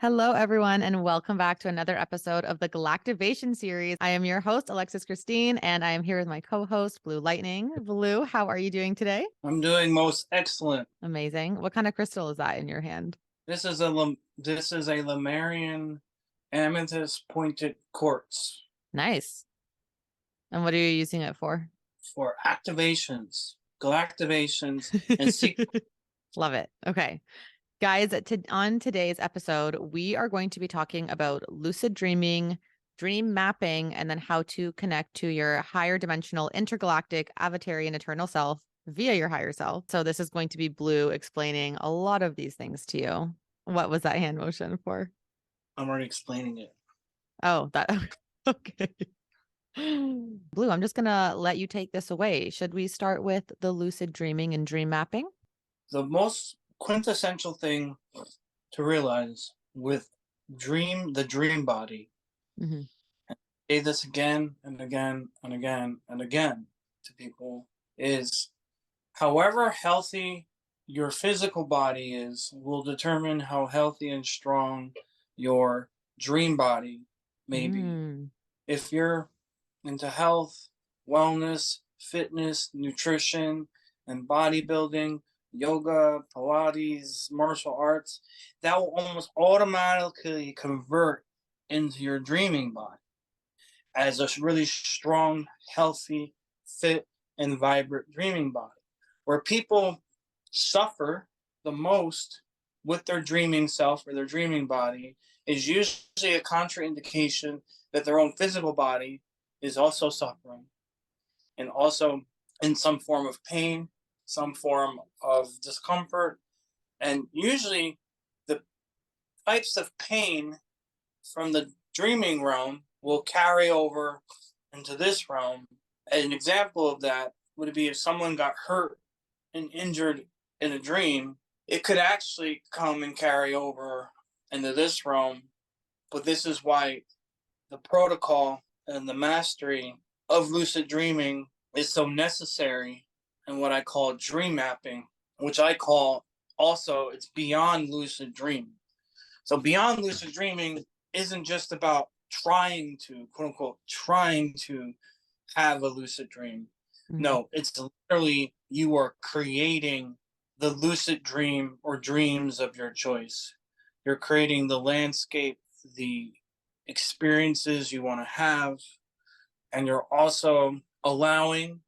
Hello, everyone, and welcome back to another episode of the Galactivation series. I am your host, Alexis Christine, and I am here with my co-host, Blue Lightning. Blue, how are you doing today? I'm doing most excellent. Amazing. What kind of crystal is that in your hand? This is a Lemurian amethyst pointed quartz Nice. And what are you using it for? for activations, galactivations, and Love it. Okay. Guys, on today's episode, we are going to be talking about lucid dreaming, dream mapping, and then how to connect to your higher dimensional intergalactic avatarian eternal self via your higher self. So this is going to be Blue explaining a lot of these things to you. What was that hand motion for? I'm already explaining it. Oh, that okay. Blue, I'm just gonna let you take this away. Should we start with the lucid dreaming and dream mapping? The most quintessential thing to realize with the dream body, Mm-hmm. and I say this again and again and again and again to people, is however healthy your physical body is will determine how healthy and strong your dream body may be. If you're into health, wellness, fitness, nutrition, and bodybuilding, yoga, Pilates, martial arts, that will almost automatically convert into your dreaming body as a really strong, healthy, fit, and vibrant dreaming body. Where people suffer the most with their dreaming self or their dreaming body is usually a contraindication that their own physical body is also suffering and also in some form of pain, some form of discomfort. And usually the types of pain from the dreaming realm will carry over into this realm. An example of that would be if someone got hurt and injured in a dream, it could actually come and carry over into this realm. But this is why the protocol and the mastery of lucid dreaming is so necessary, and what I call dream mapping, which I call also it's beyond lucid dreaming. So beyond lucid dreaming isn't just about trying to, quote unquote, trying to have a lucid dream. No, it's literally you are creating the lucid dream or dreams of your choice. You're creating the landscape, the experiences you want to have, and you're also allowing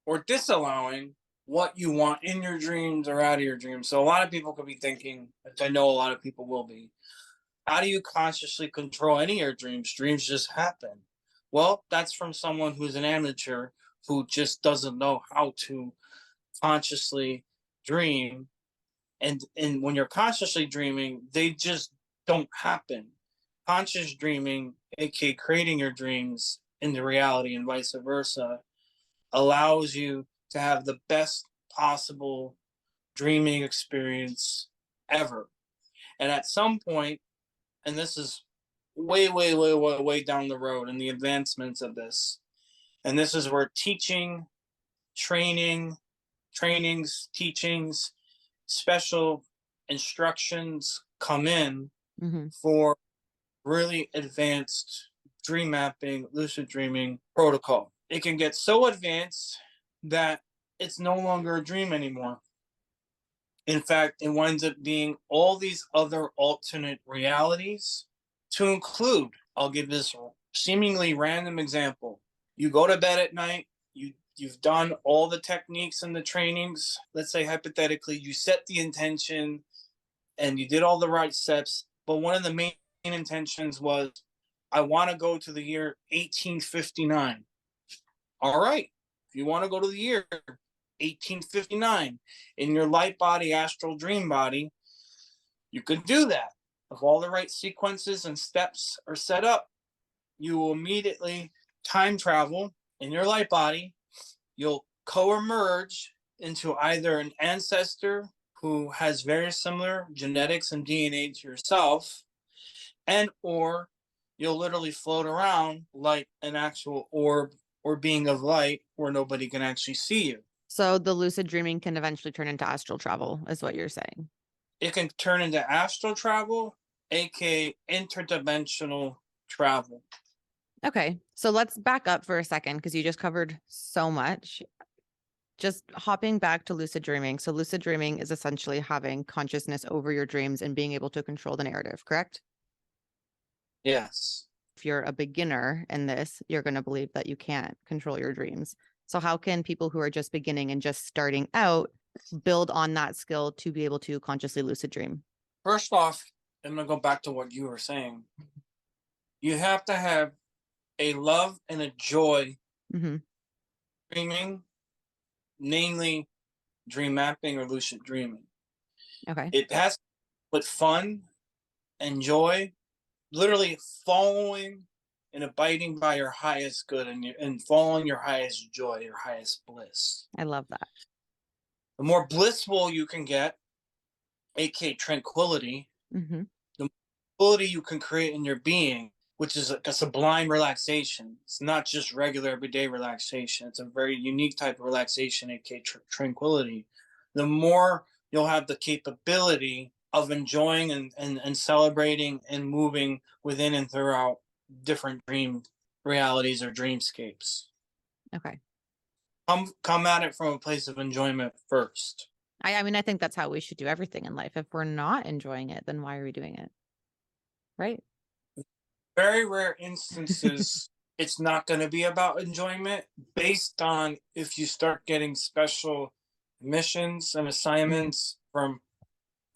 or disallowing what you want in your dreams or out of your dreams. So a lot of people could be thinking, which I know a lot of people will be, how do you consciously control any of your dreams? Dreams just happen. Well, that's from someone who's an amateur who just doesn't know how to consciously dream. And when you're consciously dreaming, they just don't happen. Conscious dreaming, aka creating your dreams into reality and vice versa, allows you to have the best possible dreaming experience ever. And at some point, and this is way down the road in the advancements of this, and this is where trainings, teachings, special instructions come in for really advanced dream mapping, lucid dreaming protocol. It can get so advanced that it's no longer a dream anymore. In fact, it winds up being all these other alternate realities to include, I'll give this seemingly random example. You go to bed at night, you've done all the techniques and the trainings. Let's say hypothetically, you set the intention and you did all the right steps, but one of the main intentions was, I want to go to the year 1859. All right, if you want to go to the year 1859 in your light body, astral dream body, you could do that. If all the right sequences and steps are set up, you will immediately time travel in your light body. You'll co-emerge into either an ancestor who has very similar genetics and DNA to yourself, and or you'll literally float around like an actual orb or being of light where nobody can actually see you. So the lucid dreaming can eventually turn into astral travel, is what you're saying. It can turn into astral travel. aka interdimensional travel. Okay. So let's back up for a second because you just covered so much. Just hopping back to lucid dreaming. So lucid dreaming is essentially having consciousness over your dreams and being able to control the narrative, correct? Yes. If you're a beginner in this, you're going to believe that you can't control your dreams. So how can people who are just beginning and just starting out build on that skill to be able to consciously lucid dream? First off, I'm going to go back to what you were saying. You have to have a love and a joy Mm-hmm. dreaming, namely dream mapping or lucid dreaming. Okay. It has with fun and joy, literally following and abiding by your highest good and following your highest joy, your highest bliss. I love that. The more blissful you can get, aka tranquility, Mm-hmm. the more tranquility you can create in your being, which is a sublime relaxation. It's not just regular everyday relaxation. It's a very unique type of relaxation, aka tranquility. The more you'll have the capability of enjoying and celebrating and moving within and throughout different dream realities or dreamscapes. Okay. Come at it from a place of enjoyment first. I mean, I think that's how we should do everything in life. If we're not enjoying it, then why are we doing it? Right? Very rare instances it's not going to be about enjoyment based on if you start getting special missions and assignments from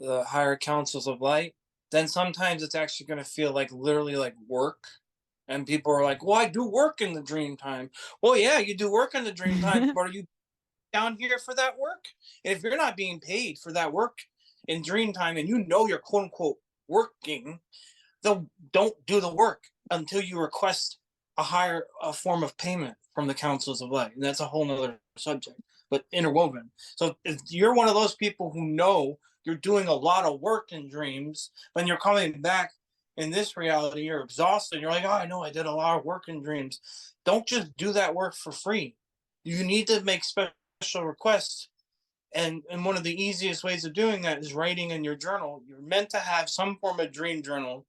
the higher councils of light, then sometimes it's actually going to feel like literally like work. And people are like, well, I do work in the dream time. Well, yeah, you do work in the dream time, but are you down here for that work? And if you're not being paid for that work in dream time and you know you're quote unquote working, they'll don't do the work until you request a form of payment from the councils of light. And that's a whole nother subject, but interwoven. So if you're one of those people who know you're doing a lot of work in dreams, when you're coming back in this reality, you're exhausted. You're like, oh, I know I did a lot of work in dreams. Don't just do that work for free. You need to make special requests. And one of the easiest ways of doing that is writing in your journal. You're meant to have some form of dream journal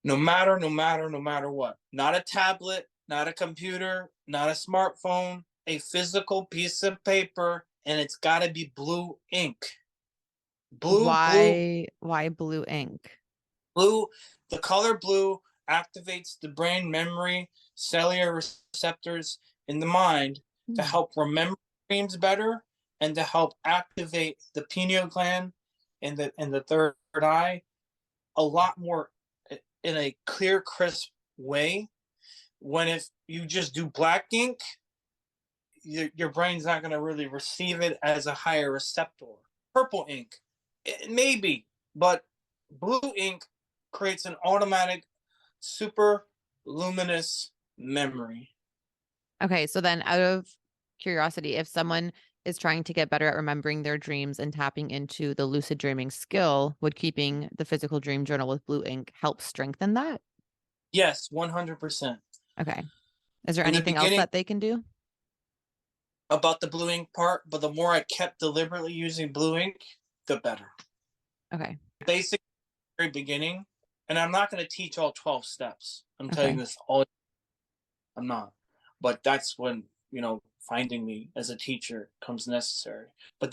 no matter what. Not a tablet, not a computer, not a smartphone, a physical piece of paper, and it's got to be blue ink. Why blue ink? Blue. The color blue activates the brain memory, cellular receptors in the mind to help remember dreams better and to help activate the pineal gland and the third eye a lot more in a clear, crisp way. When if you just do black ink, your brain's not going to really receive it as a higher receptor. Purple ink, maybe, but blue ink creates an automatic, super luminous memory. Okay, so then out of curiosity, if someone is trying to get better at remembering their dreams and tapping into the lucid dreaming skill, would keeping the physical dream journal with blue ink help strengthen that? Yes, 100%. Okay. Is there In the anything else beginning, that they can do? about the blue ink part, but the more I kept deliberately using blue ink, the better. Okay. Basic, very beginning, and I'm not going to teach all 12 steps. I'm telling Okay. you this all. I'm not, but that's when finding me as a teacher comes necessary. But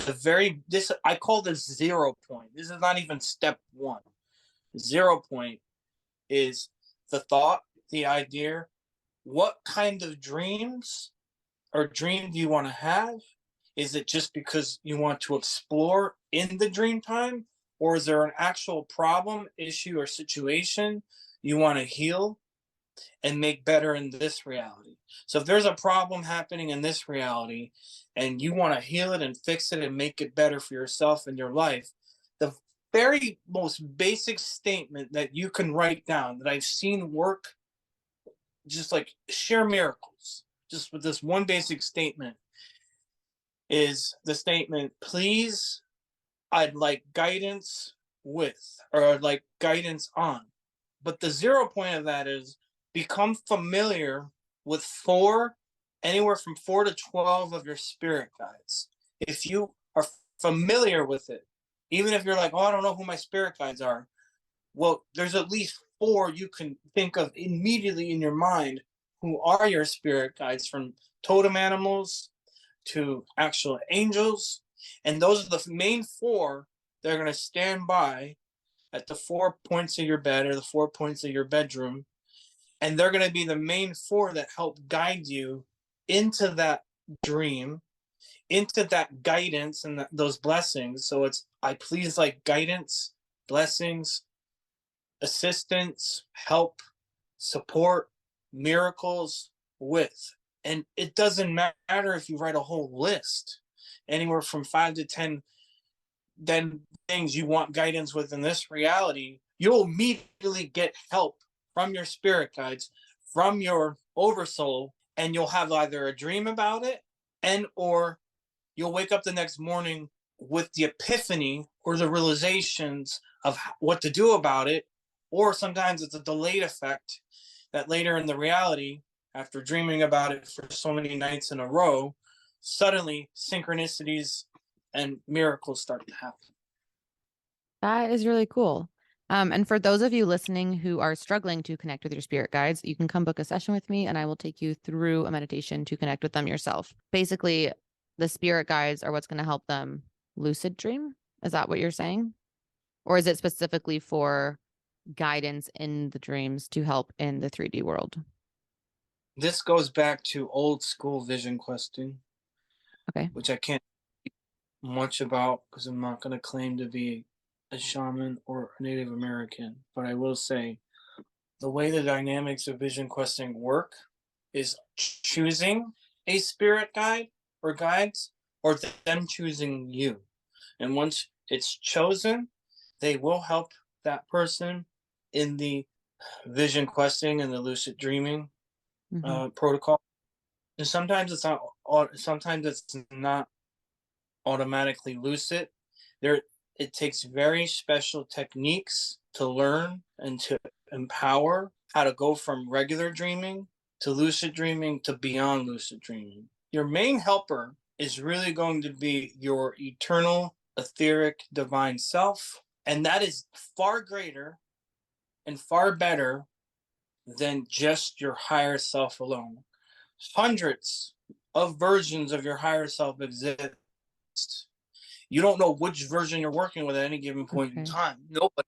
this I call this 0 point. This is not even step one. 0 point is the thought, the idea. What kind of dreams or dream do you want to have? Is it just because you want to explore in the dream time? Or is there an actual problem, issue, or situation you want to heal and make better in this reality? So if there's a problem happening in this reality and you want to heal it and fix it and make it better for yourself and your life, the very most basic statement that you can write down that I've seen work just like sheer miracles, just with this one basic statement, is the statement, please, I'd like guidance with, or I'd like guidance on. But the 0 point of that is become familiar with anywhere from 4 to 12 of your spirit guides. If you are familiar with it, even if you're like, oh, I don't know who my spirit guides are, Well, there's at least four you can think of immediately in your mind who are your spirit guides, from totem animals to actual angels. And those are the main four that are going to stand by at the 4 points of your bed or the 4 points of your bedroom. And they're going to be the main four that help guide you into that dream, into that guidance and those blessings. So it's, I please like guidance, blessings, assistance, help, support, miracles with. And it doesn't matter if you write a whole list, anywhere from 5 to 10 then things you want guidance with in this reality, you'll immediately get help from your spirit guides, from your oversoul, and you'll have either a dream about it, and or you'll wake up the next morning with the epiphany or the realizations of what to do about it. Or sometimes it's a delayed effect that later in the reality, after dreaming about it for so many nights in a row, suddenly synchronicities and miracles start to happen. That is really cool. And for those of you listening who are struggling to connect with your spirit guides, you can come book a session with me and I will take you through a meditation to connect with them yourself. Basically, the spirit guides are what's going to help them lucid dream. Is that what you're saying? Or is it specifically for guidance in the dreams to help in the 3D world? This goes back to old school vision questing, Okay. which I can't speak much about because I'm not going to claim to be a shaman or a Native American. But I will say the way the dynamics of vision questing work is choosing a spirit guide or guides, or them choosing you. And once it's chosen, they will help that person in the vision questing and the lucid dreaming protocol. And sometimes it's not automatically lucid. There, it takes very special techniques to learn and to empower how to go from regular dreaming to lucid dreaming to beyond lucid dreaming. Your main helper is really going to be your eternal, etheric, divine self. And that is far greater and far better than just your higher self alone. Hundreds of versions of your higher self exist. You don't know which version you're working with at any given point in time. Nobody,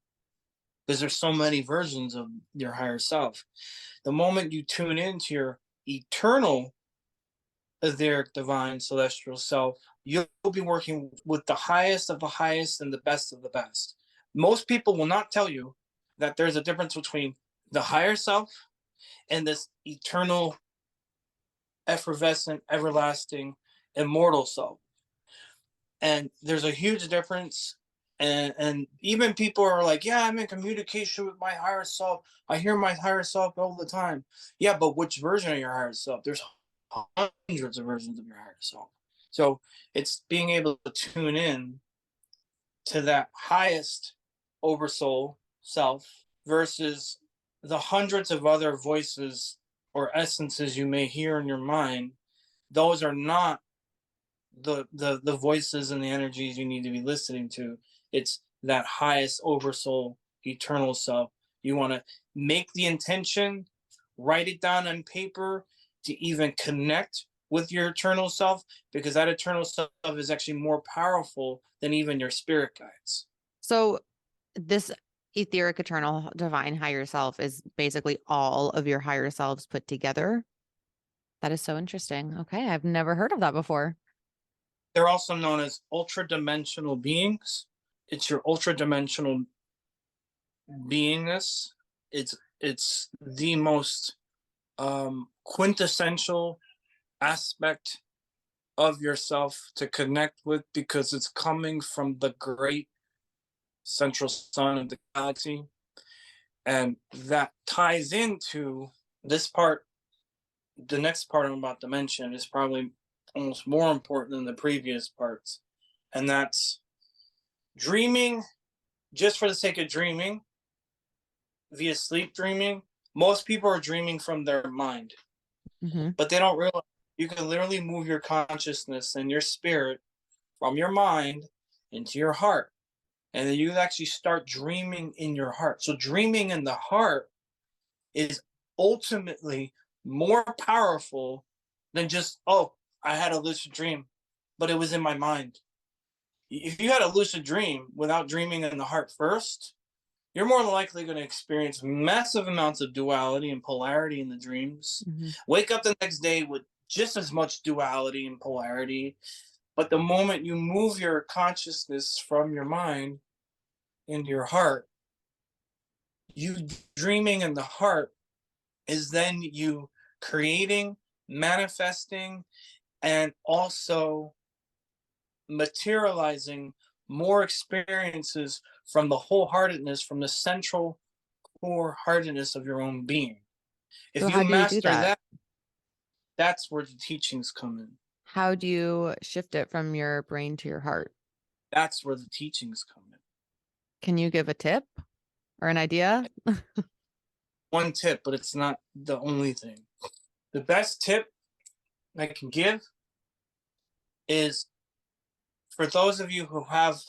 because there's so many versions of your higher self. The moment you tune into your eternal, etheric, divine, celestial self, you'll be working with the highest of the highest and the best of the best. Most people will not tell you that there's a difference between the higher self and this eternal, effervescent, everlasting, immortal self. And there's a huge difference. And even people are like, yeah, I'm in communication with my higher self. I hear my higher self all the time. Yeah, but which version of your higher self? There's hundreds of versions of your higher self. So it's being able to tune in to that highest oversoul self versus the hundreds of other voices or essences you may hear in your mind. Those are not the voices and the energies you need to be listening to. It's that highest oversoul, eternal self. You want to make the intention, write it down on paper to even connect with your eternal self, because that eternal self is actually more powerful than even your spirit guides. So this etheric, eternal, divine higher self is basically all of your higher selves put together. That is so interesting. Okay. I've never heard of that before. They're also known as ultra-dimensional beings. It's your ultra-dimensional beingness. It's the most quintessential aspect of yourself to connect with, because it's coming from the great central sun of the galaxy. And that ties into this part. The next part I'm about to mention is probably almost more important than the previous parts. And that's dreaming just for the sake of dreaming via sleep dreaming. Most people are dreaming from their mind, but they don't realize you can literally move your consciousness and your spirit from your mind into your heart. and then you actually start dreaming in your heart. So dreaming in the heart is ultimately more powerful than just, oh, I had a lucid dream, but it was in my mind. If you had a lucid dream without dreaming in the heart first, you're more likely going to experience massive amounts of duality and polarity in the dreams. Mm-hmm. Wake up the next day with just as much duality and polarity. But the moment you move your consciousness from your mind into your heart, you dreaming in the heart is then you creating, manifesting, and also materializing more experiences from the wholeheartedness, from the central core heartedness of your own being. So If you how do you do master that? that, that's where the teachings come in. How do you shift it from your brain to your heart? That's where the teachings come in. Can you give a tip or an idea? One tip, but it's not the only thing. The best tip I can give is for those of you who have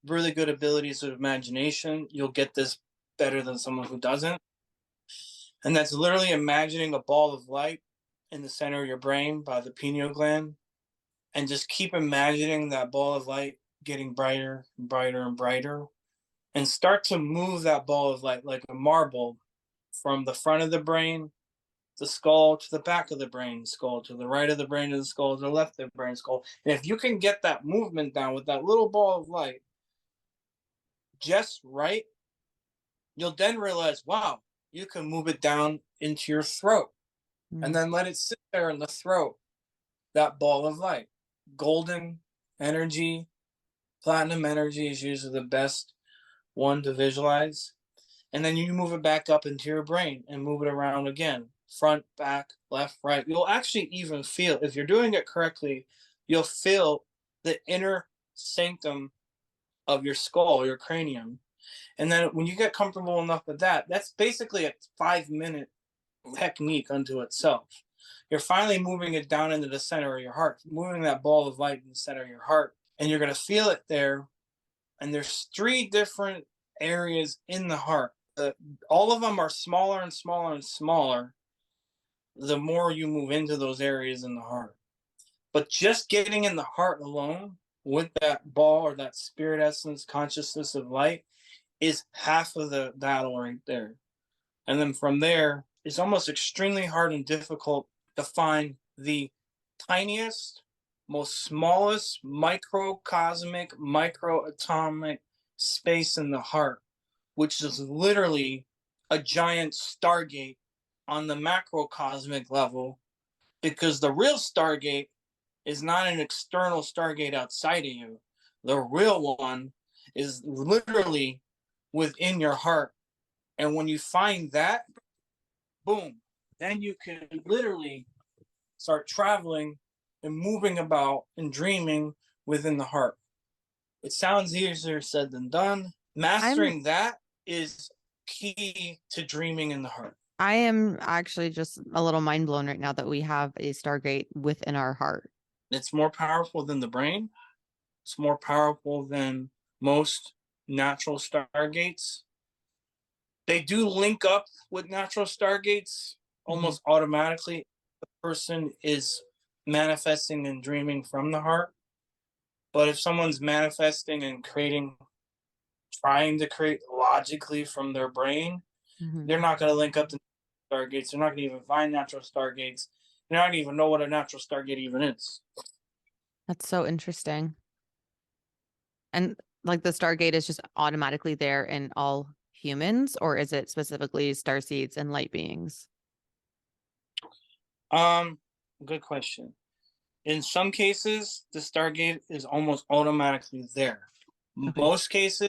really good abilities of imagination, you'll get this better than someone who doesn't. And that's literally imagining a ball of light in the center of your brain by the pineal gland. And just keep imagining that ball of light getting brighter and brighter and brighter. And start to move that ball of light like a marble from the front of the brain, the skull, to the back of the brain, skull, to the right of the brain, to the skull, to the left of the brain, skull. And if you can get that movement down with that little ball of light just right, you'll then realize, wow, you can move it down into your throat and Mm. then let it sit there in the throat, that ball of light. Golden energy, platinum energy is usually the best one to visualize. And then you move it back up into your brain and move it around again, front, back, left, right. You'll actually even feel, if you're doing it correctly, you'll feel the inner sanctum of your skull, your cranium. And then when you get comfortable enough with that, that's basically a 5 minute technique unto itself. You're finally moving it down into the center of your heart, moving that ball of light in the center of your heart, and you're going to feel it there. And there's 3 different areas in the heart. All of them are smaller and smaller and smaller the more you move into those areas in the heart. But just getting in the heart alone with that ball or that spirit essence consciousness of light is half of the battle right there. And then from there, it's almost extremely hard and difficult to find the tiniest, most smallest microcosmic, microatomic space in the heart, which is literally a giant stargate on the macrocosmic level, because the real stargate is not an external stargate outside of you. The real one is literally within your heart. And when you find that, boom, then you can literally start traveling and moving about and dreaming within the heart. It sounds easier said than done. I'm Mastering that is key to dreaming in the heart. I am actually just a little mind blown right now that we have a Stargate within our heart. It's more powerful than the brain. It's more powerful than most natural stargates. They do link up with natural stargates Mm-hmm. almost automatically. The person is manifesting and dreaming from the heart. But if someone's manifesting and creating, trying to create logically from their brain, Mm-hmm. they're not going to link up to stargates. They're not going to even find natural stargates. They're not going to even know what a natural stargate even is. That's so interesting. And like the Stargate is just automatically there in all humans, or is it specifically starseeds and light beings? Um, Good question. In some cases, the stargate is almost automatically there. Okay. Most cases,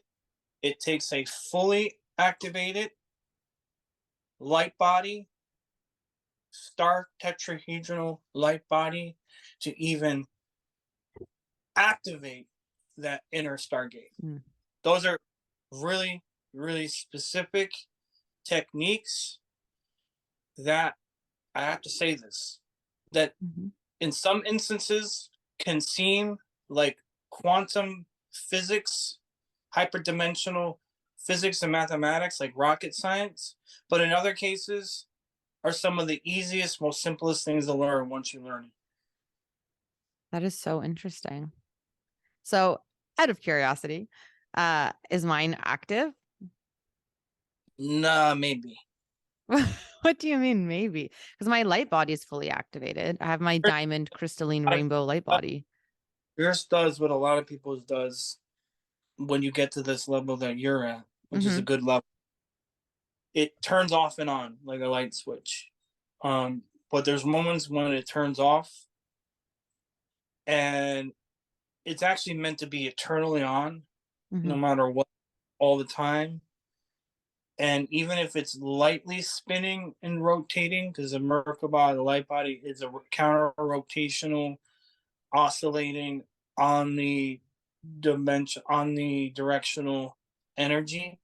it takes a fully activated light body, star tetrahedral light body, to even activate that inner stargate. Mm. Those are really, really specific techniques that, I have to say this, that Mm-hmm. in some instances can seem like quantum physics hyperdimensional physics and mathematics, like rocket science. But in other cases, are some of the easiest, most simplest things to learn once you learn it. That is so interesting. So, out of curiosity, is mine active? Nah, maybe. What do you mean, maybe? Because my light body is fully activated. I have my diamond crystalline rainbow light body. Yours does what a lot of people's does when you get to this level that you're at, which is a Hmm. good level. It turns off and on like a light switch. But there's moments when it turns off, and it's actually meant to be eternally on, no Hmm. matter what, all the time. And even if it's lightly spinning and rotating, because the merkaba, the light body, is a counter rotational, oscillating on the dimension, on the directional energy.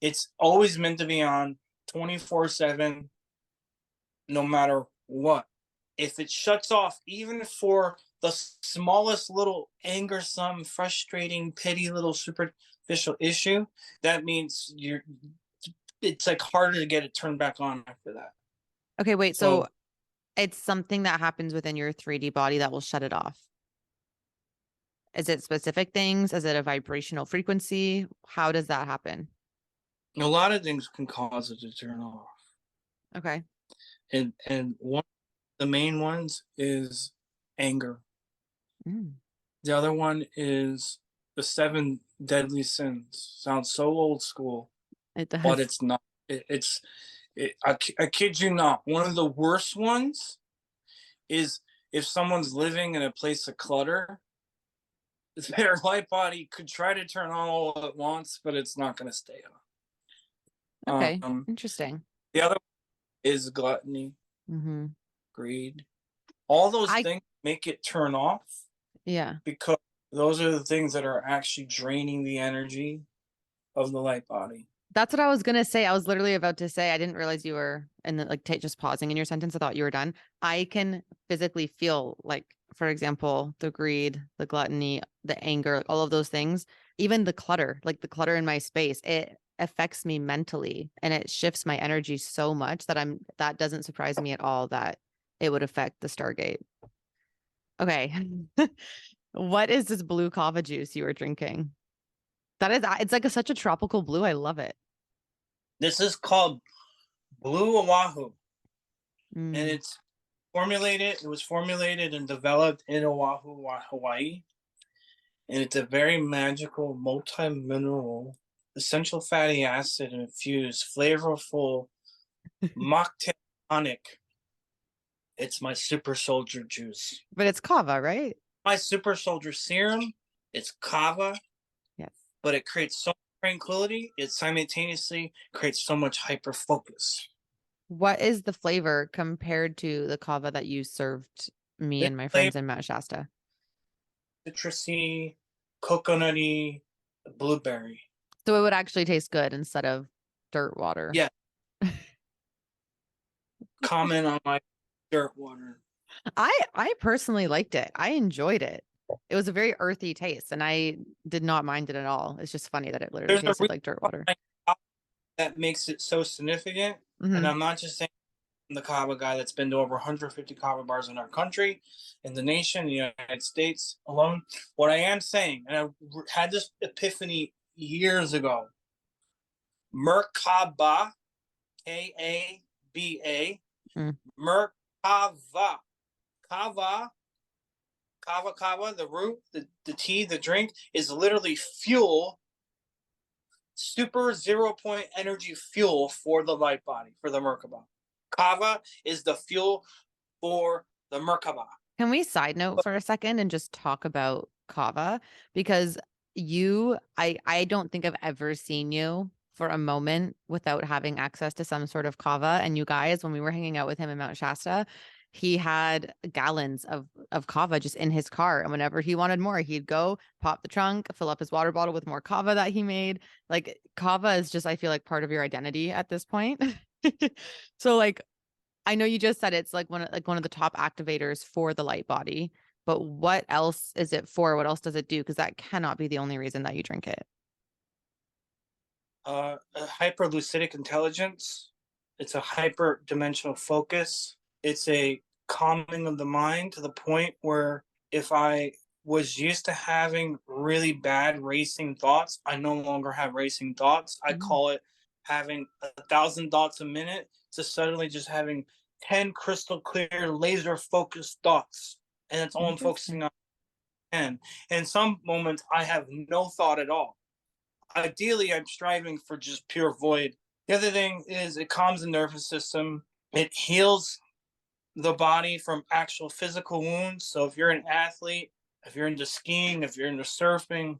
It's always meant to be on 24/7, no matter what. If it shuts off, even for the smallest little angersome, frustrating, petty little superficial issue, that means it's like harder to get it turned back on after that. Okay, wait. So So it's something that happens within your 3D body that will shut it off. Is it specific things? Is it a vibrational frequency? How does that happen? a lot of things can cause it to turn off. Okay. And one of the main ones is anger. Mm, The other one is the seven deadly sins. Sounds so old school, it but does. it's not. I kid you not. One of the worst ones is if someone's living in a place of clutter, their light body could try to turn on all at once, but it's not going to stay on. Okay. Interesting. The other is gluttony, Hmm. greed. All those I, things make it turn off yeah. because those are the things that are actually draining the energy of the light body. That's what I was gonna say. I was literally about to say. I didn't realize you were in the like just pausing in your sentence. I thought you were done. I can physically feel like, for example, the greed, the gluttony, the anger, like, all of those things, even the clutter, like the clutter in my space, it affects me mentally and it shifts my energy so much that that doesn't surprise me at all that it would affect the Stargate. Okay. What is this blue kava juice you were drinking? That is, it's like such a tropical blue. I love it. This is called Blue Oahu, and Mm. it's formulated. It was formulated and developed in Oahu, Hawaii, and it's a very magical, multi-mineral, essential fatty acid infused, flavorful mocktail tonic. It's my super soldier juice. But it's kava, right? My super soldier serum. It's kava, Yes. but it creates so much tranquility. It simultaneously creates so much hyper focus. What is the flavor compared to the kava that you served me This and my friends flavor, in Mount Shasta? citrusy, coconutty, blueberry. So it would actually taste good instead of dirt water. Yeah, comment on my dirt water. I personally liked it. I enjoyed it. It was a very earthy taste and I did not mind it at all. It's just funny that it literally There's a tasted reason like dirt water. that makes it so significant. And Hmm. I'm not just saying I'm the kava guy that's been to over 150 kava bars in our country, in the nation, the United States alone. What I am saying, and I had this epiphany years ago, merkaba, Kaba, Mm. merkava, kava, kava, the root, the tea, the drink is literally fuel, super 0 point energy fuel for the light body, for the merkaba. Kava is the fuel for the merkaba. Can we side note for a second and just talk about kava? Because I don't think I've ever seen you for a moment without having access to some sort of kava. And you guys, when we were hanging out with him in Mount Shasta, he had gallons of kava just in his car. And whenever he wanted more, he'd go pop the trunk, fill up his water bottle with more kava that he made. Like kava is just, I feel like, part of your identity at this point. So like I know you just said it's like one of the top activators for the light body, but what else is it for? What else does it do? Because that cannot be the only reason that you drink it. a hyper lucidic intelligence. It's a hyper dimensional focus. It's a calming of the mind to the point where if I was used to having really bad racing thoughts, I no longer have racing thoughts. I Mm, call it having 1,000 thoughts a minute to suddenly just having 10 crystal clear, laser focused thoughts. And that's all I'm focusing interesting. on. 10. And some moments I have no thought at all. Ideally, I'm striving for just pure void. The other thing is it calms the nervous system. It heals the body from actual physical wounds. So if you're an athlete, if you're into skiing, if you're into surfing,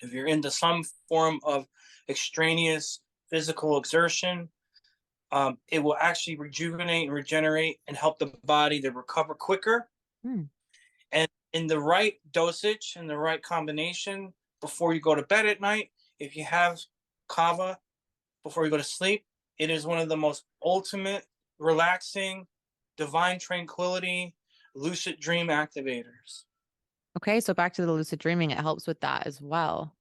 if you're into some form of extraneous physical exertion, it will actually rejuvenate and regenerate and help the body to recover quicker. Hmm. And in the right dosage and the right combination before you go to bed at night, if you have kava before you go to sleep, it is one of the most ultimate, relaxing, divine tranquility, lucid dream activators. Okay, so back to the lucid dreaming, it helps with that as well.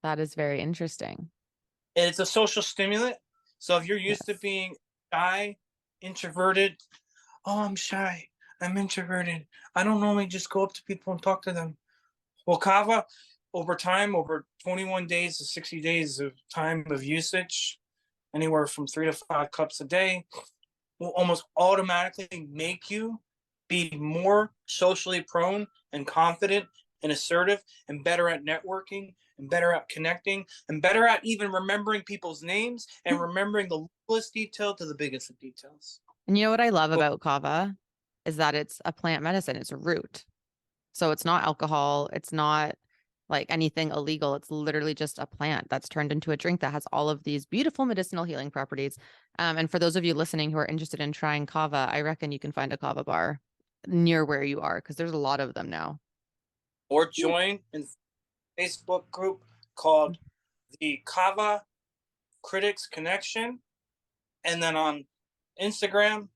That is very interesting. And it's a social stimulant. So if you're used to Yes. being shy, introverted, oh, I'm shy, I'm introverted, I don't normally just go up to people and talk to them. Well, kava, over time, over 21 days to 60 days of time of usage, anywhere from 3 to 5 cups a day, will almost automatically make you be more socially prone and confident and assertive and better at networking and better at connecting and better at even remembering people's names and remembering the littlest detail to the biggest of details. And you know what I love Go. about kava is that it's a plant medicine, it's a root. So it's not alcohol, it's not like anything illegal. It's literally just a plant that's turned into a drink that has all of these beautiful medicinal healing properties. And for those of you listening who are interested in trying kava, I reckon you can find a kava bar near where you are because there's a lot of them now. Or Ooh. join a Facebook group called the Kava Critics Connection. And then on Instagram,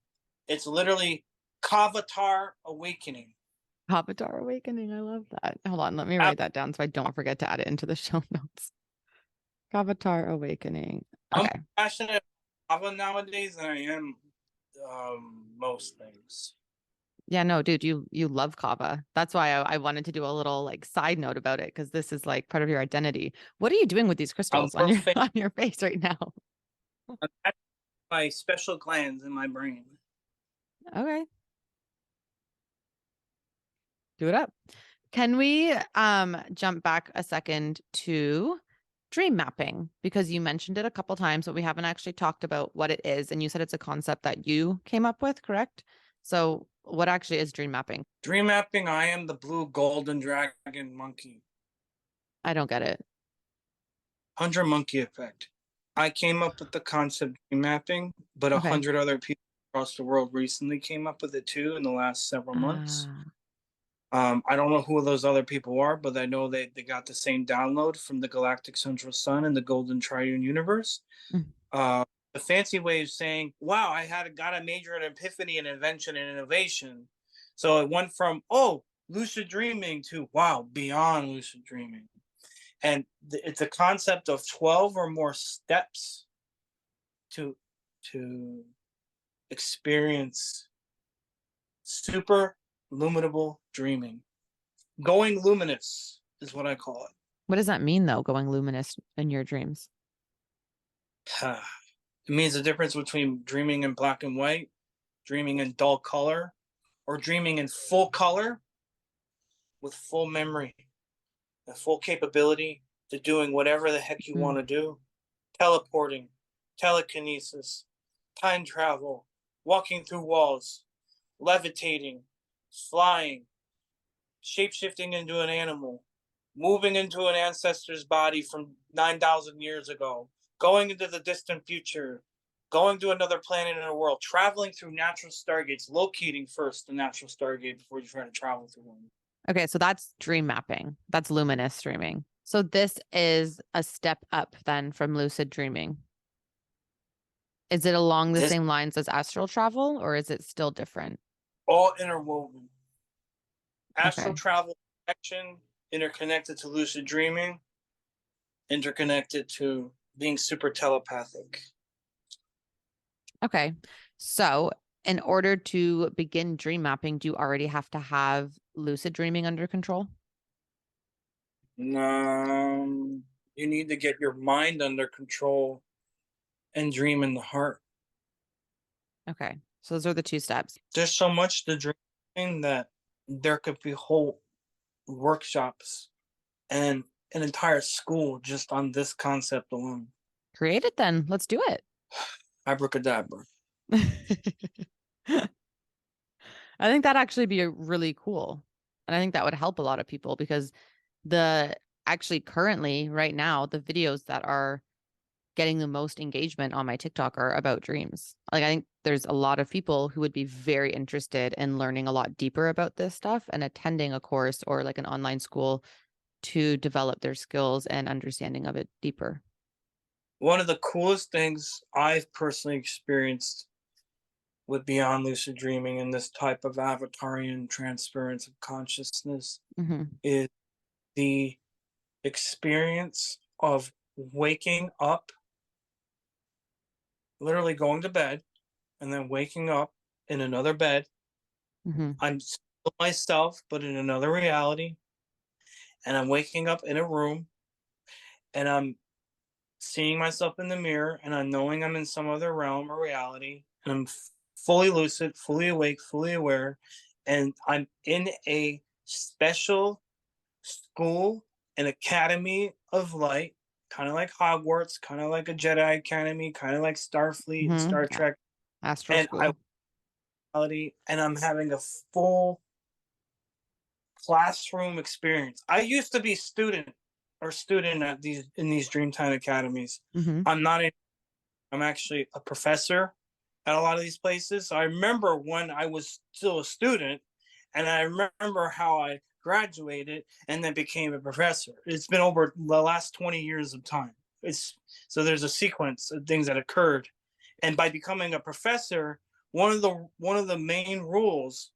it's literally Kavatar Awakening. Avatar Awakening. I love that. Hold on, let me write that down so I don't forget to add it into the show notes. Avatar Awakening. I'm Okay. passionate about Kava nowadays than I am most things. Yeah, no, dude, you love kava. That's why I wanted to do a little like side note about it because this is like part of your identity. What are you doing with these I'm crystals on more your famous on your face right now? by special glands in my brain. Okay, do it up. Can we jump back a second to dream mapping? Because you mentioned it a couple times, but we haven't actually talked about what it is. And you said it's a concept that you came up with, correct? So what actually is dream mapping? Dream mapping, I am the blue golden dragon monkey. I don't get it. 100 monkey effect. I came up with the concept dream mapping, but a Okay. hundred other people across the world recently came up with it too in the last several months. Ah. I don't know who those other people are, but I know they got the same download from the galactic central sun and the golden triune universe. Mm. Uh, the fancy way of saying, "Wow, I had got a major epiphany in invention and innovation." So it went from lucid dreaming to wow, beyond lucid dreaming, and it's a concept of 12 or more steps to to experience super luminable dreaming. Going luminous is what I call it. What does that mean though, going luminous in your dreams? It means the difference between dreaming in black and white, dreaming in dull color, or dreaming in full color with full memory and full capability to doing whatever the heck you Mm. want to do. Teleporting, telekinesis, time travel, walking through walls, levitating, flying, shapeshifting into an animal, moving into an ancestor's body from 9,000 years ago, going into the distant future, going to another planet in a world, traveling through natural stargates, locating first the natural stargate before you try to travel through one. Okay, so that's dream mapping. That's luminous dreaming. So this is a step up then from lucid dreaming. Is it along the This same lines as astral travel or is it still different? all interwoven. Astral Okay. travel action interconnected to lucid dreaming, interconnected to being super telepathic. Okay. So, in order to begin dream mapping, do you already have to have lucid dreaming under control? You need to get your mind under control and dream in the heart. Okay. So, those are the two steps. There's so much to dreaming that there could be whole workshops and an entire school just on this concept alone. Create it then. Let's do it. Abracadabra. I think that actually be really cool. And I think that would help a lot of people because the actually currently right now, the videos that are getting the most engagement on my TikTok are about dreams. Like I think there's a lot of people who would be very interested in learning a lot deeper about this stuff and attending a course or like an online school to develop their skills and understanding of it deeper. One of the coolest things I've personally experienced with beyond lucid dreaming and this type of avatarian transference of consciousness Hmm. is the experience of waking up, literally going to bed, and then waking up in another bed. Hmm. I'm still myself, but in another reality. And I'm waking up in a room and I'm seeing myself in the mirror and I'm knowing I'm in some other realm or reality. And I'm fully lucid, fully awake, fully aware. And I'm in a special school, an academy of light, kind of like Hogwarts, kind of like a Jedi Academy, kind of like Starfleet and Hmm. Star Trek. Astral And school. I'm having a full classroom experience. I used to be student at these Dreamtime academies. Hmm. I'm not a, I'm actually a professor at a lot of these places. I remember when I was still a student, and I remember how I graduated and then became a professor. It's been over the last 20 years of time. It's so there's a sequence of things that occurred, and by becoming a professor, one of the main rules,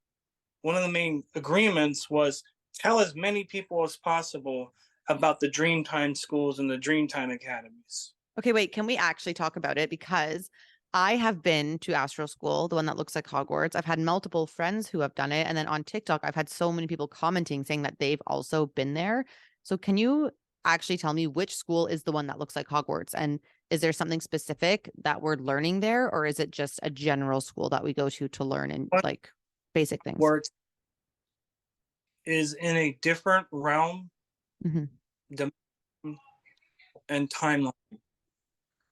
one of the main agreements was tell as many people as possible about the Dreamtime schools and the Dreamtime academies. Okay, wait, can we actually talk about it? Because I have been to Astral School, the one that looks like Hogwarts. I've had multiple friends who have done it. And then on TikTok, I've had so many people commenting saying that they've also been there. So can you actually tell me which school is the one that looks like Hogwarts? And is there something specific that we're learning there, or is it just a general school that we go to learn and like basic things? Hogwarts is in a different realm, Hmm. dimension, and timeline.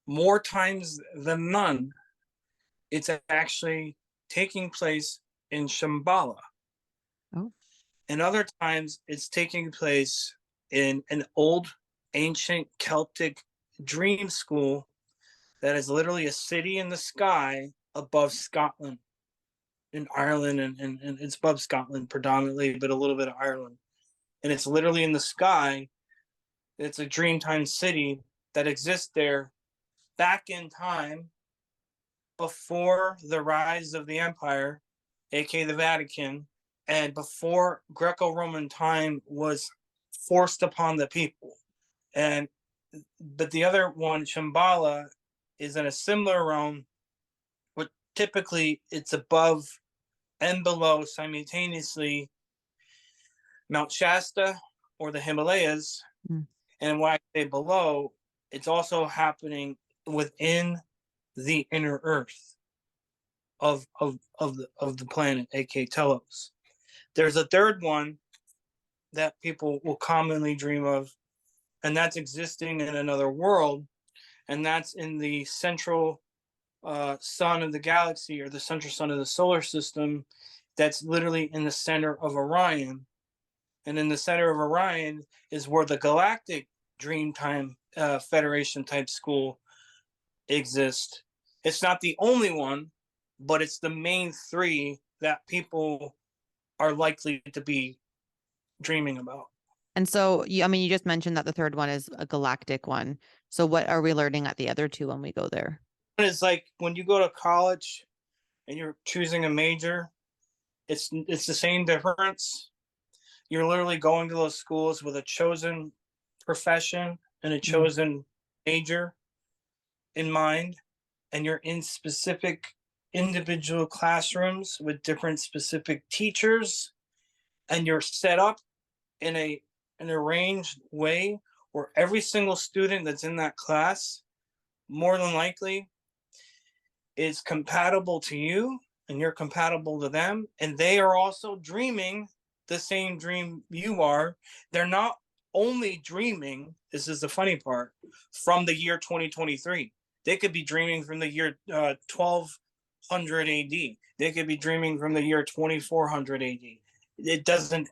More times than none, it's actually taking place in Shambhala. Oh. And other times, it's taking place in an old, ancient Celtic dream school that is literally a city in the sky above Scotland, in Ireland, and it's above Scotland predominantly, but a little bit of Ireland. And it's literally in the sky. It's a Dreamtime city that exists there back in time before the rise of the empire, aka the Vatican, and before Greco-Roman time was forced upon the people. And but the other one, Shambhala, is in a similar realm, but typically it's above and below simultaneously Mount Shasta or the Himalayas. Mm. And when I say below, it's also happening within the inner earth of the planet, aka Telos. There's a third one that people will commonly dream of, and that's existing in another world, and that's in the central sun of the galaxy or the central sun of the solar system. That's literally in the center of Orion, and in the center of Orion is where the Galactic Dreamtime Federation type school exists. It's not the only one, but it's the main three that people are likely to be dreaming about. And so, I mean, you just mentioned that the third one is a galactic one. So, what are we learning at the other two when we go there? It's like when you go to college and you're choosing a major, it's the same difference. You're literally going to those schools with a chosen profession and a chosen major in mind, and you're in specific individual classrooms with different specific teachers, and you're set up in an arranged way where every single student that's in that class more than likely is compatible to you, and you're compatible to them, and they are also dreaming the same dream you are. They're not only dreaming, this is the funny part, from the year 2023. They could be dreaming from the year 1200 AD. They could be dreaming from the year 2400 AD. It doesn't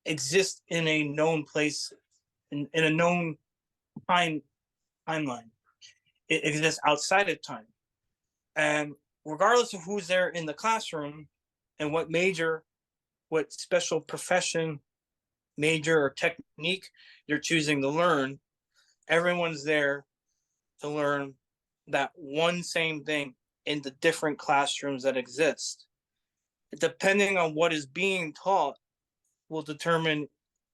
exist in a known place, in a known timeline. It exists outside of time. And regardless of who's there in the classroom and what major, what special profession, major, or technique you're choosing to learn, everyone's there to learn that one same thing in the different classrooms that exist. Depending on what is being taught will determine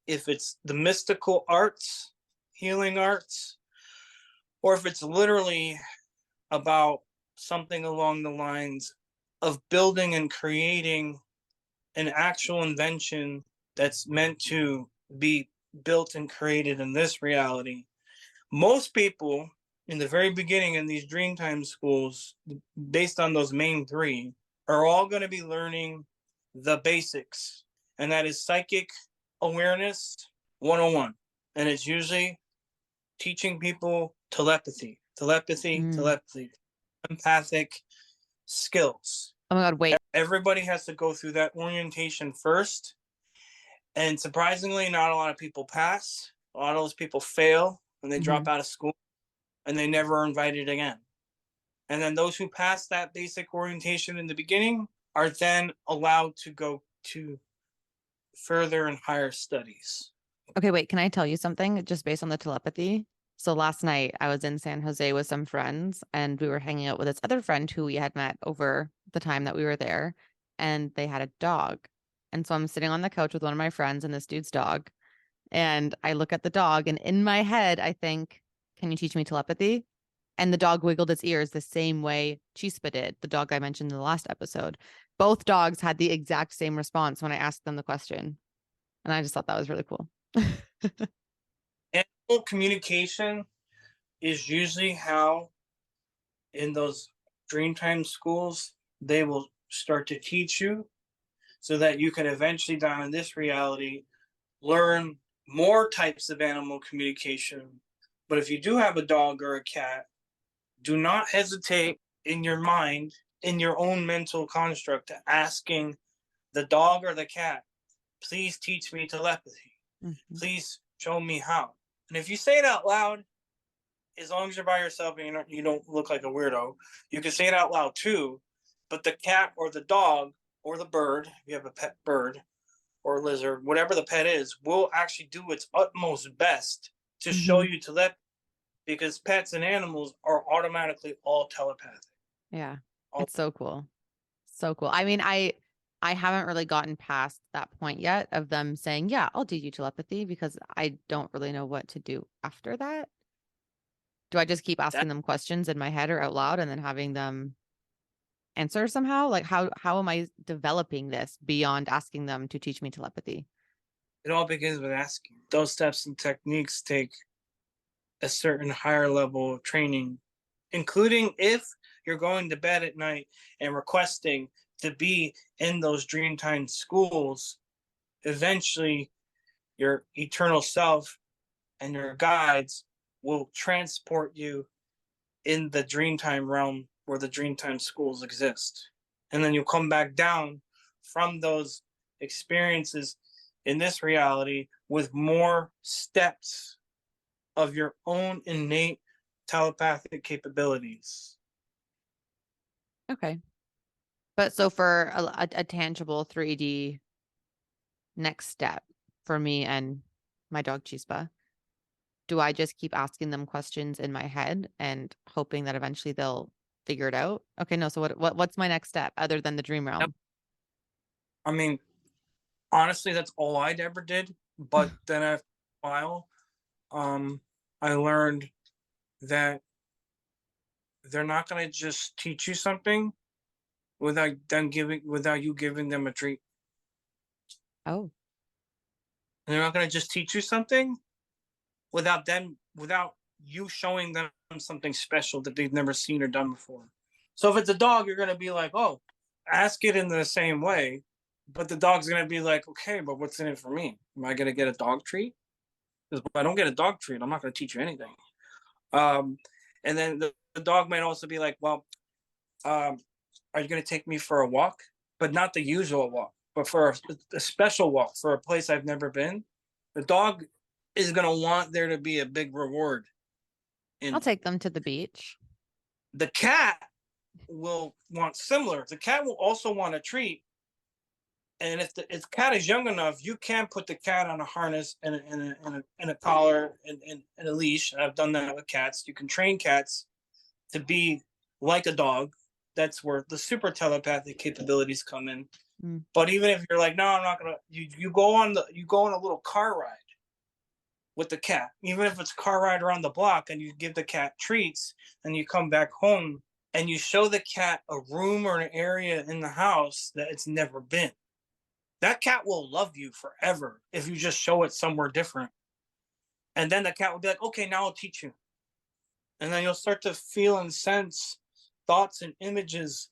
if it's the mystical arts, healing arts, or if it's literally about something along the lines of building and creating an actual invention that's meant to be built and created in this reality. Most people in the very beginning in these Dreamtime schools, based on those main three, are all going to be learning the basics, and that is psychic awareness 101. And it's usually teaching people telepathy, empathic skills. Oh my God, wait. Everybody has to go through that orientation first. And surprisingly, not a lot of people pass. A lot of those people fail and they drop out of school and they never are invited again. And then those who pass that basic orientation in the beginning are then allowed to go to further and higher studies. Okay, wait, can I tell you something just based on the telepathy? So last night I was in San Jose with some friends and we were hanging out with this other friend who we had met over the time that we were there, and they had a dog. And so I'm sitting on the couch with one of my friends and this dude's dog. And I look at the dog and in my head, I think, can you teach me telepathy? And the dog wiggled its ears the same way Chispa did, the dog I mentioned in the last episode. Both dogs had the exact same response when I asked them the question. And I just thought that was really cool. Animal communication is usually how, in those Dreamtime schools, they will start to teach you so that you can eventually, down in this reality, learn more types of animal communication. But if you do have a dog or a cat, do not hesitate in your mind, in your own mental construct, to asking the dog or the cat, please teach me telepathy. Please show me how. And if you say it out loud, as long as you're by yourself and you don't look like a weirdo, you can say it out loud too. But the cat or the dog or the bird, if you have a pet bird or lizard, whatever the pet is, will actually do its utmost best to show you telepathy, because pets and animals are automatically all telepathic. Yeah, it's so cool. So cool. I mean, I haven't really gotten past that point yet of them saying, yeah, I'll do you telepathy, because I don't really know what to do after that. Do I just keep asking them questions in my head or out loud and then having them answer somehow? Like how am I developing this beyond asking them to teach me telepathy? It all begins with asking. Those steps and techniques take a certain higher level of training, including if you're going to bed at night and requesting to be in those Dreamtime schools. Eventually, your eternal self and your guides will transport you in the Dreamtime realm where the Dreamtime schools exist. And then you'll come back down from those experiences in this reality with more steps of your own innate telepathic capabilities. Okay. But so for a tangible 3D next step for me and my dog Chispa, do I just keep asking them questions in my head and hoping that eventually they'll figure it out? Okay, no. So what's my next step other than the dream realm? Yep. I mean, honestly, that's all I'd ever did. But then after a while, I learned that they're not going to just teach you something without you giving them a treat. Oh, They're not going to just teach you something without you showing them something special that they've never seen or done before. So if it's a dog, you're going to be like, oh, ask it in the same way, but the dog's going to be like, okay, but what's in it for me? Am I going to get a dog treat? Because if I don't get a dog treat, I'm not going to teach you anything. Um, and then the dog might also be like, well, are you going to take me for a walk? But not the usual walk, but for a special walk for a place I've never been. The dog is going to want there to be a big reward in I'll it. take them to the beach. The cat will want similar. The cat will also want a treat. And if the cat is young enough, you can put the cat on a harness and a collar and a leash. And I've done that with cats. You can train cats to be like a dog. That's where the super telepathic capabilities come in. Mm. But even if you're like, no, I'm not gonna. You go on a little car ride with the cat, even if it's a car ride around the block, and you give the cat treats, and you come back home and you show the cat a room or an area in the house that it's never been. That cat will love you forever if you just show it somewhere different. And then the cat will be like, okay, now I'll teach you. And then you'll start to feel and sense thoughts and images,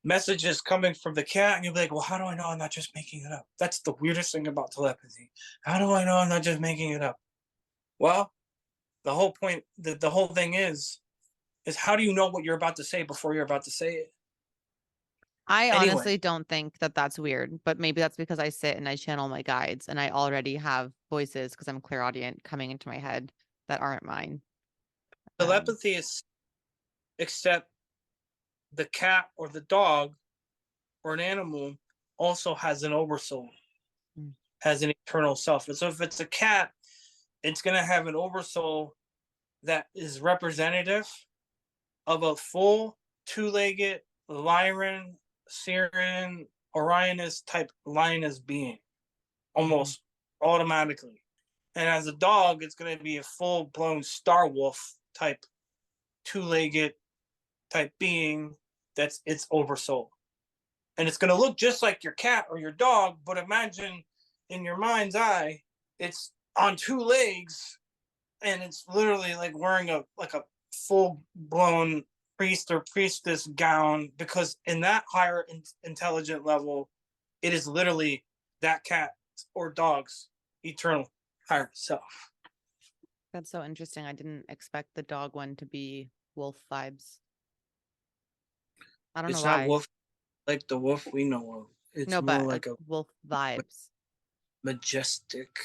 messages coming from the cat. And you'll be like, well, how do I know I'm not just making it up? That's the weirdest thing about telepathy. How do I know I'm not just making it up? Well, the whole point, the whole thing is how do you know what you're about to say before you're about to say it? I Anyway, honestly don't think that that's weird, but maybe that's because I sit and I channel my guides and I already have voices because I'm clairaudient coming into my head that aren't mine. Um, telepathy is except the cat or the dog or an animal also has an oversoul, mm, has an eternal self. And so if it's a cat, it's going to have an oversoul that is representative of a full two-legged Lyran, Siren, Orionus type lioness being, mhm. almost automatically. And as a dog, it's going to be a full-blown Star Wolf type two-legged type being that's its oversoul. And it's going to look just like your cat or your dog, but imagine in your mind's eye, it's on two legs and it's literally like wearing a full blown priest or priestess gown, because in that higher intelligent level, it is literally that cat or dog's eternal higher self. That's so interesting. I didn't expect the dog one to be wolf vibes. I don't know It's not why. wolf like the wolf we know of. It's No, more but like like a wolf vibes. majestic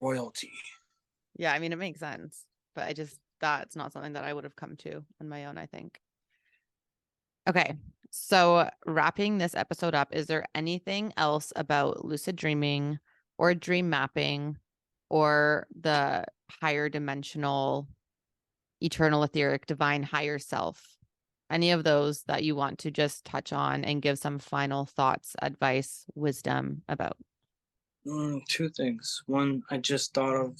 royalty. Yeah, I mean, it makes sense, but that's not something that I would have come to on my own, I think. Okay. So, wrapping this episode up, is there anything else about lucid dreaming or dream mapping or the higher dimensional, eternal, etheric, divine higher self? Any of those that you want to just touch on and give some final thoughts, advice, wisdom about? Two things. One I just thought of,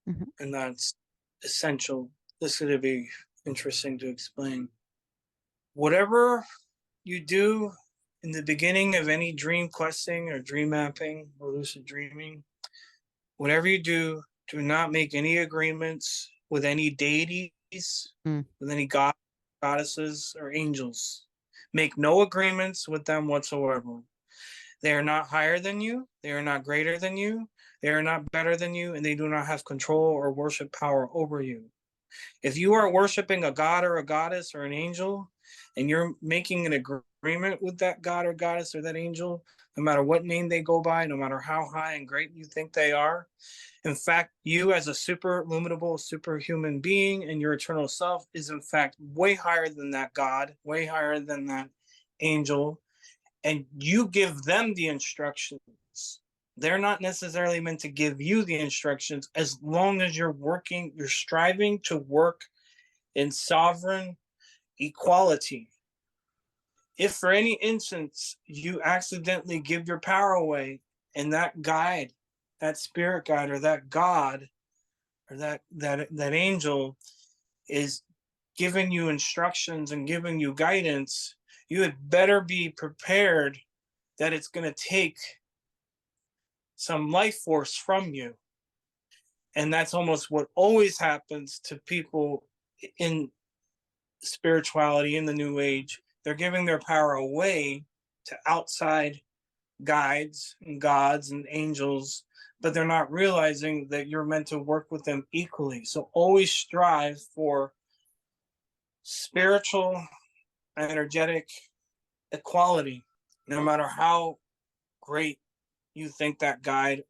Mhm. and that's essential. This is going to be interesting to explain. Whatever you do in the beginning of any dream questing or dream mapping or lucid dreaming, whatever you do not make any agreements with any deities, Mm. with any goddesses, or angels. Make no agreements with them whatsoever. They are not higher than you. They are not greater than you. They are not better than you, and they do not have control or worship power over you. If you are worshiping a god or a goddess or an angel, and you're making an agreement with that god or goddess or that angel, no matter what name they go by, no matter how high and great you think they are, in fact, you as a super illuminable, superhuman being and your eternal self is in fact way higher than that god, way higher than that angel, and you give them the instructions. They're not necessarily meant to give you the instructions, as long as you're striving to work in sovereign equality. If for any instance you accidentally give your power away, and that guide, that spirit guide, or that God, or that angel is giving you instructions and giving you guidance, you had better be prepared that it's going to take some life force from you. And that's almost what always happens to people in spirituality, in the new age. They're giving their power away to outside guides and gods and angels, but they're not realizing that you're meant to work with them equally. So always strive for spiritual, energetic equality, no matter how great you think that guide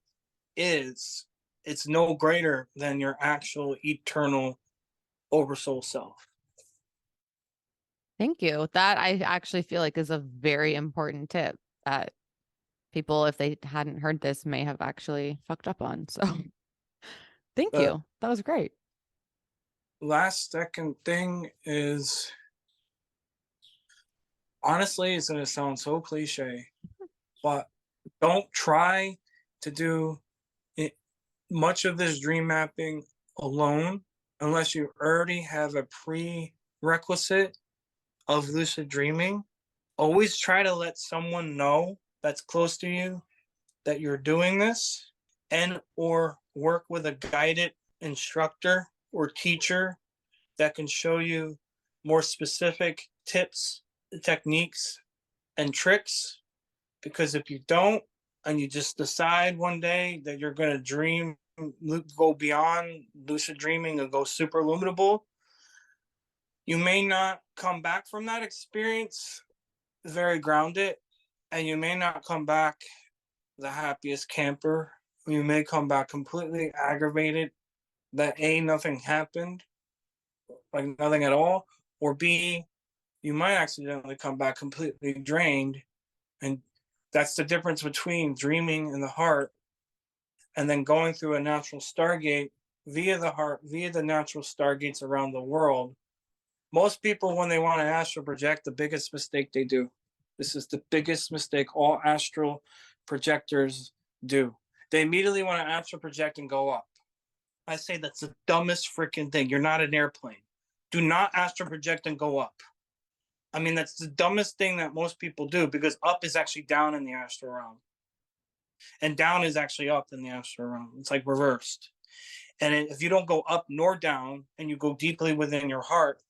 is. It's no greater than your actual eternal oversoul self. Thank you. That I actually feel like is a very important tip that people, if they hadn't heard this, may have actually fucked up on. So thank The you. That was great. last second thing is, honestly, it's going to sound so cliche, but don't try to do it, much of this dream mapping alone unless you already have a prerequisite of lucid dreaming. Always try to let someone know that's close to you that you're doing this, and or work with a guided instructor or teacher that can show you more specific tips, techniques, and tricks. Because if you don't, and you just decide one day that you're going to dream, go beyond lucid dreaming and go super illuminable, you may not come back from that experience very grounded, and you may not come back the happiest camper. You may come back completely aggravated that A, nothing happened, like nothing at all, or B, you might accidentally come back completely drained. And that's the difference between dreaming in the heart and then going through a natural stargate via the heart, via the natural stargates around the world. Most people, when they want to astral project, the biggest mistake they do. This is the biggest mistake all astral projectors do. They immediately want to astral project and go up. I say that's the dumbest freaking thing. You're not an airplane. Do not astral project and go up. I mean, that's the dumbest thing that most people do, because up is actually down in the astral realm. And down is actually up in the astral realm. It's like reversed. And if you don't go up nor down, and you go deeply within your heart,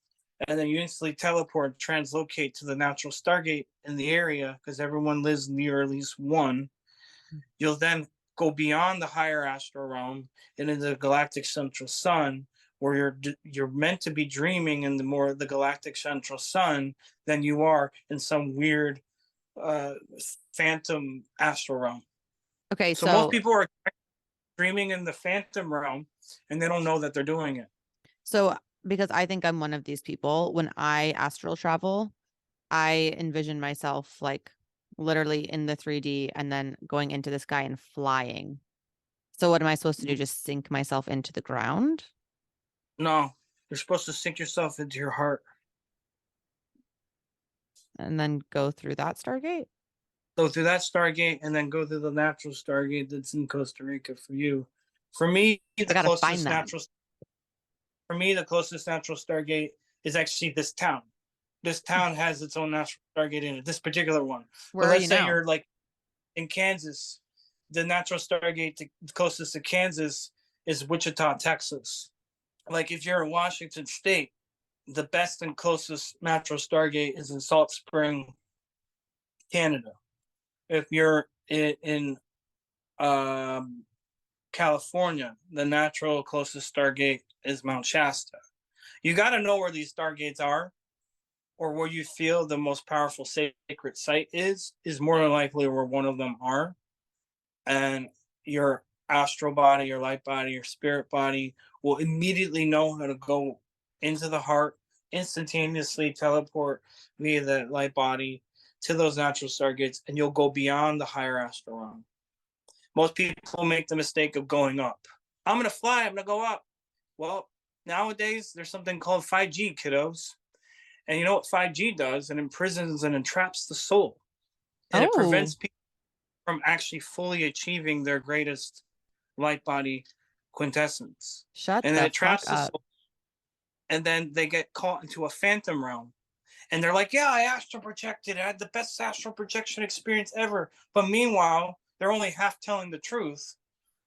and then you instantly teleport, translocate to the natural stargate in the area, because everyone lives near at least one, you'll then go beyond the higher astral realm and into the galactic central sun, where you're meant to be dreaming in the galactic central sun than you are in some weird phantom astral realm. Okay, So most so people are dreaming in the phantom realm, and they don't know that they're doing it. so because I think I'm one of these people, when I astral travel, I envision myself like literally in the 3D and then going into the sky and flying. So what am I supposed to do? Just sink myself into the ground No, you're supposed to sink yourself into your heart. and then go through that Stargate? Go through that Stargate and then go through the natural Stargate that's in Costa Rica for you. For me, I the gotta closest find that. natural for me, the closest natural Stargate is actually this town. This town has its own natural Stargate in it, this particular one. Where But are let's you say now? you're like in Kansas. The natural Stargate closest to Kansas is Wichita, Texas. Like if you're in Washington State, the best and closest natural Stargate is in Salt Spring, Canada. If you're in California, the natural closest Stargate is Mount Shasta. You got to know where these Stargates are, or where you feel the most powerful sacred site is more than likely where one of them are. And your astral body, your light body, your spirit body will immediately know how to go into the heart, instantaneously teleport via the light body to those natural stargates, and you'll go beyond the higher astral realm. Most people make the mistake of going up. I'm going to fly, I'm going to go up. Well, nowadays, there's something called 5G, kiddos. And you know what 5G does? It imprisons and entraps the soul. And it Oh, prevents people from actually fully achieving their greatest light body quintessence. Shut And then the it fuck traps the up. soul, and then they get caught into a phantom realm. And they're like, yeah, I astral projected. I had the best astral projection experience ever. But meanwhile, they're only half telling the truth,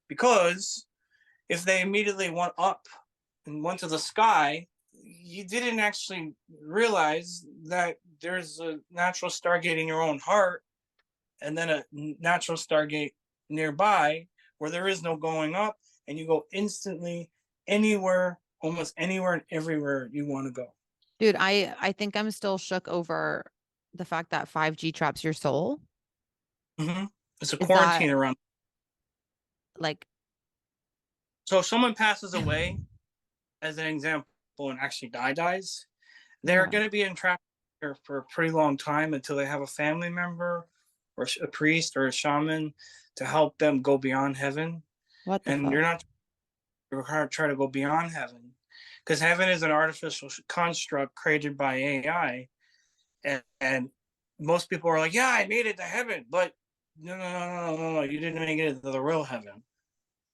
because if they immediately went up and went to the sky, you didn't actually realize that there's a natural stargate in your own heart, and then a natural stargate nearby where there is no going up, and you go instantly anywhere, almost anywhere and everywhere you want to go. Dude, I think I'm still shook over the fact that 5G traps your soul. Mm-hmm. It's a Is that quarantine around. like So if someone passes away, as an example, and actually dies, they're yeah, going to be entrapped for a pretty long time until they have a family member or a priest or a shaman to help them go beyond heaven. what the And fuck? you're not required to try to go beyond heaven, because heaven is an artificial construct created by AI. And most people are like, yeah, I made it to heaven. But no. You didn't make it to the real heaven.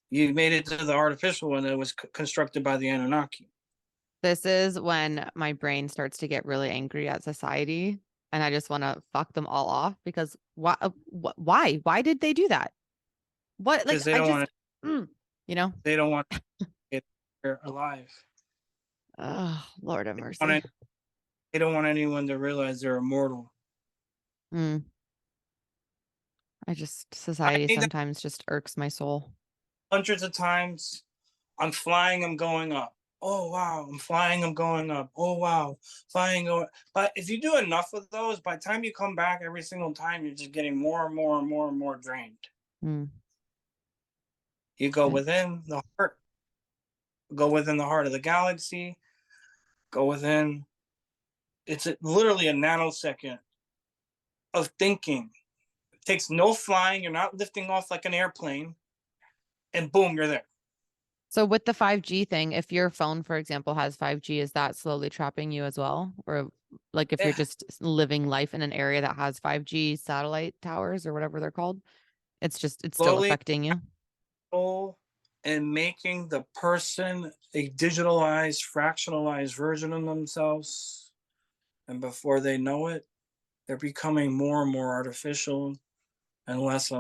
You made it to the artificial one that was constructed by the Anunnaki. This is when my brain starts to get really angry at society and I just want to fuck them all off because why did they do that? What like Because they I don't want just to. mm, you know? They don't want to get alive. Oh, Lord have They don't, mercy. want they don't want anyone to realize they're immortal. Mm, I society made that sometimes just irks my soul. hundreds of times. I'm flying, I'm going up. Oh wow, I'm flying, I'm going up. Oh wow, flying, going. But if you do enough of those, by the time you come back every single time, you're just getting more and more and more and more drained. Mm, You go I- within the heart, go within the heart of the galaxy, go within. It's literally a nanosecond of thinking. It takes no flying. You're not lifting off like an airplane, and boom, you're there. So with the 5G thing, if your phone, for example, has 5G, is that slowly trapping you as well? Or like if you're Yeah. just living life in an area that has 5G satellite towers or whatever they're called, it's still Slowly affecting you. and making the person a digitalized, fractionalized version of themselves. And before they know it, they're becoming more and more artificial and less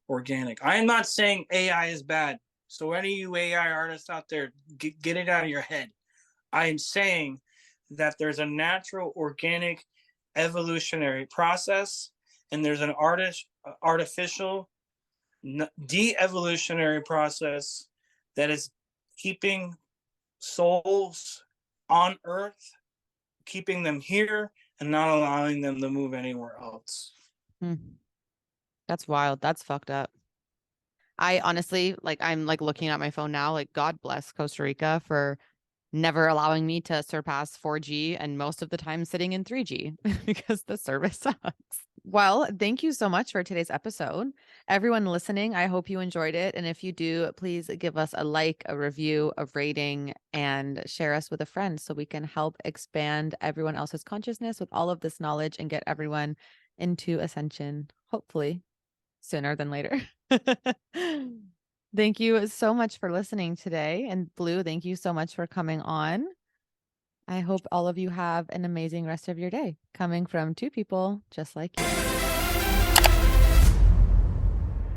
organic. I am not saying AI is bad. So, any of you AI artists out there, get it out of your head. I am saying that there's a natural, organic, evolutionary process, and there's an artificial, de-evolutionary process that is keeping souls on Earth, keeping them here, and not allowing them to move anywhere else. Hmm. That's wild. That's fucked up. I honestly, like, I'm like looking at my phone now, like, God bless Costa Rica for never allowing me to surpass 4G and most of the time sitting in 3G because the service sucks. Well, thank you so much for today's episode. Everyone listening, I hope you enjoyed it. And if you do, please give us a like, a review, a rating, and share us with a friend so we can help expand everyone else's consciousness with all of this knowledge and get everyone into ascension, hopefully sooner than later. Thank you so much for listening today. And Blue, thank you so much for coming on. I hope all of you have an amazing rest of your day coming from two people just like you.